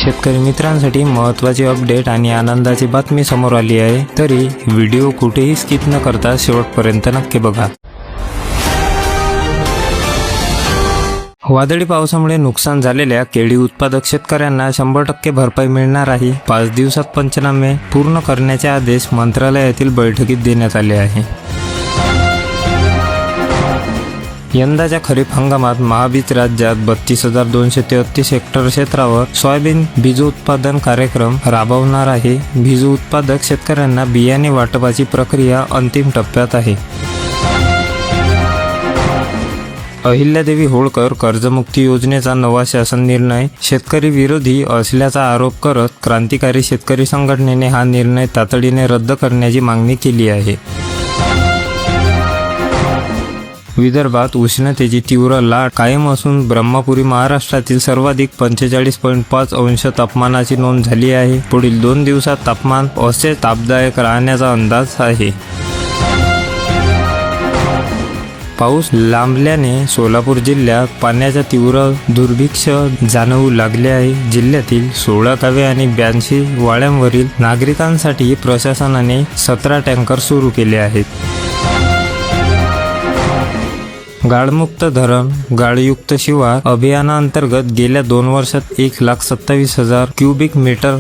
शेतकरी मित्रांसाठी महत्त्वाची अपडेट आणि आनंदाची बातमी समोर आली आहे, तरी व्हिडिओ कुठेही स्किप न करता शेवटपर्यंत नक्की बघा। वादळी पावसामुळे नुकसान झालेल्या केळी उत्पादक शेतकऱ्यांना 100% भरपाई मिळणार आहे। 5 दिवसात पंचनामे पूर्ण करण्याचे आदेश मंत्रालयातील बैठकीत देण्यात आले आहे। यंदाच्या खरीप हंगामात महाबीज राज्यात 32,233 हेक्टर क्षेत्रावर सोयाबीन बीजोत्पादन कार्यक्रम राबवणार आहे। बीज उत्पादक शेतकऱ्यांना बियाणे वाटपाची प्रक्रिया अंतिम टप्प्यात आहे। अहिल्यादेवी होळकर कर्जमुक्ती योजनेचा नवा शासन निर्णय शेतकरी विरोधी असल्याचा आरोप करत क्रांतिकारी शेतकरी संघटनेने हा निर्णय तातडीने रद्द करण्याची मागणी केली आहे। विदर्भात उष्णतेची तीव्र लाट कायम असून ब्रह्मपुरी महाराष्ट्रातील सर्वाधिक 45.5 अंश तापमानाची नोंद झाली आहे। पुढील 2 दिवसात तापमान असे तापदायक राहण्याचा अंदाज आहे। पाऊस लांबल्याने सोलापूर जिल्ह्यात पाण्याचा तीव्र दुर्भिक्ष जाणवू लागले आहे। जिल्ह्यातील 16 गावे आणि 82 वाड्यांवरील नागरिकांसाठी प्रशासनाने 17 टँकर सुरू केले आहेत। गाळमुक्त धरण गाळयुक्त शिवार अभियानांतर्गत गेल्या 2 वर्षात 1,27,000 क्युबिक मीटर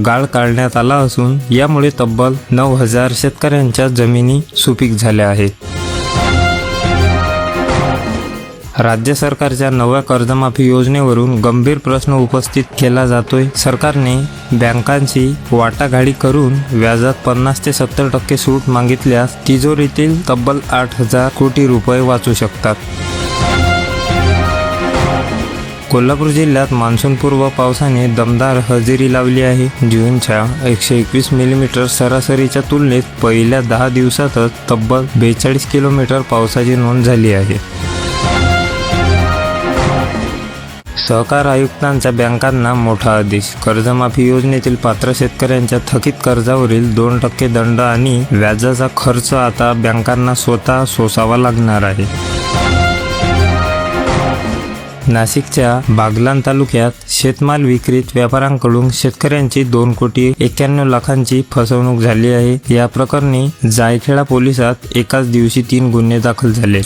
गाळ काढण्यात आला असून यामुळे तब्बल 9,000 शेतकऱ्यांच्या जमिनी सुपीक झाल्या आहेत। राज्य सरकारच्या नव्या कर्जमाफी योजनेवरून गंभीर प्रश्न उपस्थित केला जातोय। सरकारने बँकांची वाटाघाटी करून व्याजात 50 ते 70% सूट मागितल्यास तिजोरीतील तब्बल 8,000 कोटी रुपये वाचू शकतात। कोल्हापूर जिल्ह्यात मान्सूनपूर्व पावसाने दमदार हजेरी लावली आहे। जूनच्या 121 मिलीमीटर सरासरीच्या तुलनेत पहिल्या 10 दिवसातच तब्बल 42 किलोमीटर पावसाची नोंद झाली आहे। सहकार आयुक्तांचा बँकांना मोठा आदेश। कर्जमाफी योजनेतील पात्र शेतकऱ्यांच्या थकीत कर्जावरील 2% दंड आणि व्याजाचा खर्च आता बँकांना स्वतः सोसावा लागणार आहे। नाशिकच्या बागलाण तालुक्यात शेतमाल विक्रीत व्यापाऱ्यांकडून शेतकऱ्यांची 2,91 लाखांची फसवणूक झाली आहे। या प्रकरणी जायखेडा पोलिसात एकाच दिवशी 3 गुन्हे दाखल झाले।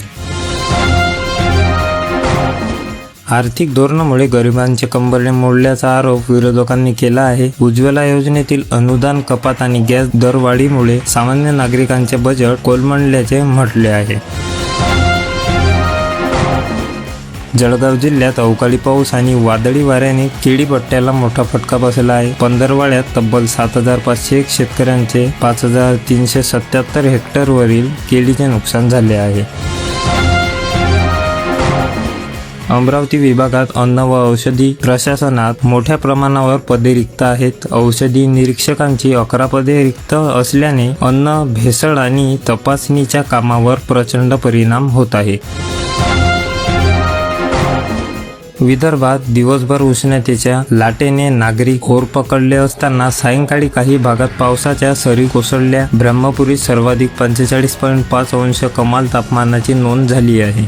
आर्थिक धोरणामुळे गरिबांचे कंबरडे मोडल्याचा आरोप विरोधकांनी केला आहे। उज्ज्वला योजनेतील अनुदान कपात आणि गॅस दरवाढीमुळे सामान्य नागरिकांचे बजेट कोलमडल्याचे म्हटले आहे। जळगाव जिल्ह्यात अवकाळी पाऊस आणि वादळी वाऱ्याने केळीपट्ट्याला मोठा फटका बसला आहे। पंधरवाड्यात तब्बल 7,501 शेतकऱ्यांचे 5,377 हेक्टरवरील केळीचे नुकसान झाले आहे। अमरावती विभागात अन्न व औषधी प्रशासनात मोठ्या प्रमाणावर पदे रिक्त आहेत। औषधी निरीक्षकांची 11 पदे रिक्त असल्याने अन्न भेसळ आणि तपासणीच्या कामावर प्रचंड परिणाम होत आहे। विदर्भात दिवसभर उष्णतेच्या लाटेने नागरिक होर पकडले असताना सायंकाळी काही भागात पावसाच्या सरी कोसळल्या। ब्रह्मपुरीत सर्वाधिक 45.5 अंश कमाल तापमानाची नोंद झाली आहे।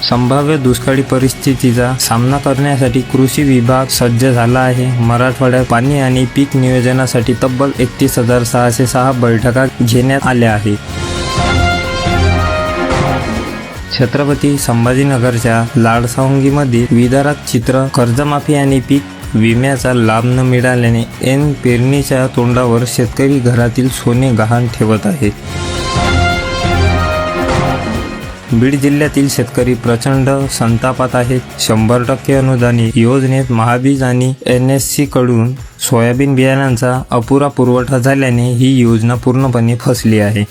संभाव्य दुष्काळी परिस्थितीचा सामना करण्यासाठी कृषी विभाग सज्ज झाला आहे। मराठवाड्यात पाणी आणि पीक नियोजनासाठी तब्बल 31,606 बैठका घेण्यात आल्या आहेत। छत्रपती संभाजीनगरच्या लाडसावंगीमध्ये विदर्भात चित्र कर्जमाफी आणि पीक विम्याचा लाभ न मिळाल्याने ऐन पेरणीच्या तोंडावर शेतकरी घरातील सोने गहाण ठेवत आहेत। बीड जिल्ह्यातील शेतकरी प्रचंड संतापात आहेत। 100% अनुदानित योजनेत महाबीज आणि NSC कडून सोयाबीन बियाण्यांचा अपुरा पुरवठा झाल्याने ही योजना पूर्णपणे फसली आहे।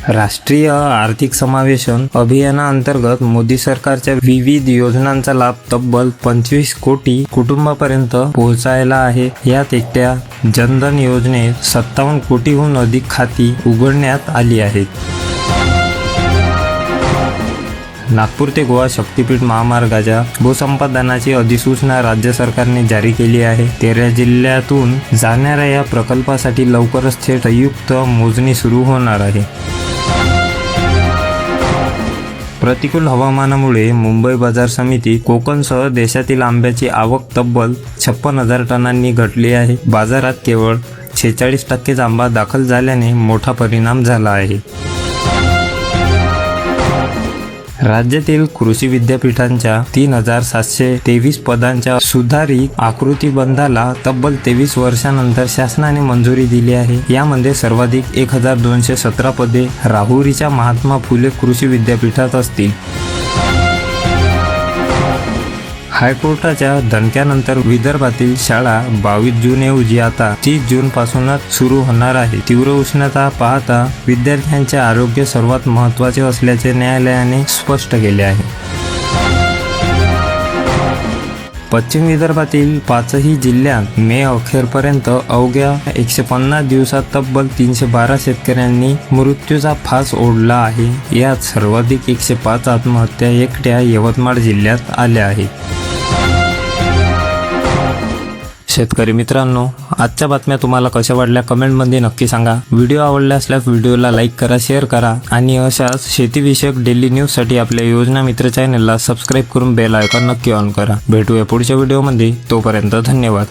राष्ट्रीय आर्थिक समावेशन अभियानाअंतर्गत मोदी सरकारच्या विविध योजनांचा लाभ तब्बल 25 कोटी कुटुंबापर्यंत पोहोचायला आहे। यात एकट्या जनधन योजनेत 57 कोटीहून अधिक खाती उघडण्यात आली आहेत। नागपूर ते गोवा शक्तीपीठ महामार्गाच्या भूसंपादनाची अधिसूचना राज्य सरकारने जारी केली आहे। 13 जिल्ह्यातून जाणाऱ्या या प्रकल्पासाठी लवकरच थेट संयुक्त मोजणी सुरू होणार आहे। प्रतिकूल हवामानामुळे मुंबई बाजार समिती कोकणसह देशातील आंब्याची आवक तब्बल 56,000 टनांनी घटली आहे. बाजारात केवळ 46% आंबा दाखल झाल्याने मोठा परिणाम झाला आहे. राज्यातील कृषी विद्यापीठांच्या 3,723 पदांच्या सुधारित आकृतीबंधाला तब्बल 23 वर्षांनंतर शासनाने मंजुरी दिली आहे. यामध्ये सर्वाधिक 1,217 पदे राहुरीच्या महात्मा फुले कृषी विद्यापीठात असतील. हायकोर्टाच्या दणक्यानंतर विदर्भातील शाळा 22 जूनऐवजी आता 30 जूनपासूनच सुरू होणार आहे. तीव्र उष्णता पाहता विद्यार्थ्यांचे आरोग्य सर्वात महत्त्वाचे असल्याचे न्यायालयाने स्पष्ट केले आहे. पश्चिम विदर्भातील 5ही जिल्ह्यात मे अखेरपर्यंत अवघ्या 150 दिवसात तब्बल 312 शेतकऱ्यांनी मृत्यूचा फास ओढला आहे. यात सर्वाधिक 105 आत्महत्या एकट्या यवतमाळ जिल्ह्यात आल्या आहेत. शेतकरी मित्रांनो, आजच्या बातम्या तुम्हाला कशा वाटल्या कमेंटमध्ये नक्की सांगा. व्हिडिओ आवडला असल्यास व्हिडिओला लाईक करा, शेअर करा आणि अशाच शेतीविषयक डेली न्यूजसाठी आपल्या योजना मित्र चॅनलला सबस्क्राईब करून बेल आयकॉन नक्की ऑन करा. भेटूया पुढच्या व्हिडिओमध्ये. तोपर्यंत धन्यवाद.